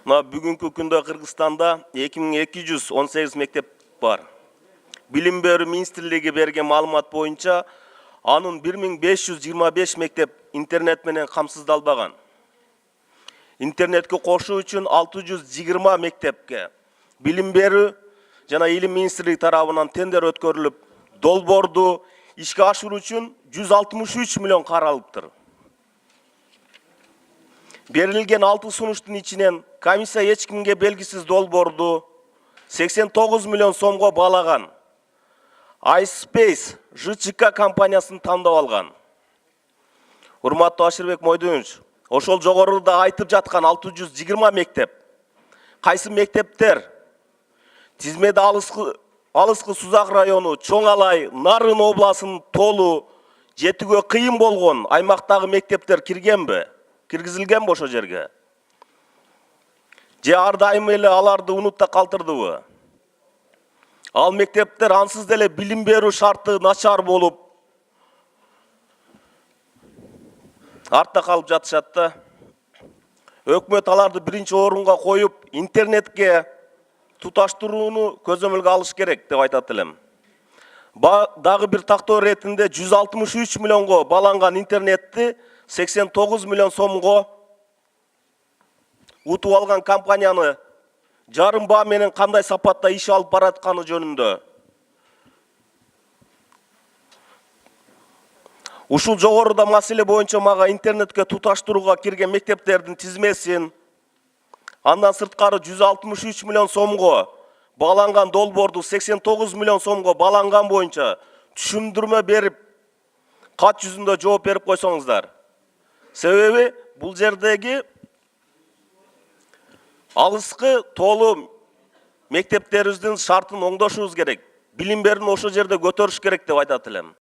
Бүгүнкү күндө Кыргызстанда 2218 мектеп бар. Билим берүү министрлиги берген маалымат боюнча, анын 1525 мектеп интернет менен камсыздалбаган. Интернетке кошуу үчүн 620 мектепке билим берүү жана илим министрлиги тарабынан тендер өткөрүлүп, долбоорду ишке ашыруу үчүн 163 миллион каралыптыр. Берилген 6 сунуштун ичинен комиссия эч кимге белгисиз долбоорду 89 миллион сомго баалаган. iSpace ЖЧК компаниясын тандап алган. Урматтуу Ашырбек Мойдунович, ошол жогоруда айтып жаткан 620 мектеп. Кайсы мектептер? Тизмеде алыскы Сузак району, Чоң Алай, Нарын областынын Толу, жетүүгө кыйын болгон аймактагы мектептер киргенби? Киргизилгенби ошо жерге? Же ар дайым эле аларды унутта калтырдыбы? Ал мектептер ансыз деле билим берүү шарты начар болуп, артта калып жатышат да. Өкмөт аларды биринчи орунга коюп, интернетке туташтырууну көзөмөлгө алыш керек деп айтат элем. Дагы бир тактоо иретинде 163 миллионго бааланган интернетти 89 миллион сомго утуп алган компанияны жарым баа менен кандай сапатта иш алып баратканы жөнүндө. Ушул жогоруда маселе боюнча мага интернетке туташтырууга кирген мектептердин тизмесин, андан сырткары 163 миллион сомго бааланган долбоорду 89 миллион сомго бааланган боюнча түшүндүрмө берип, кат жүзүндө жооп берип койсоңуздар. Себеби бул жердеги алыскы Толу мектептерибиздин шартын оңдошубуз керек. Билим берүүнү ошол жерде көтөрүш керек деп айтат элем.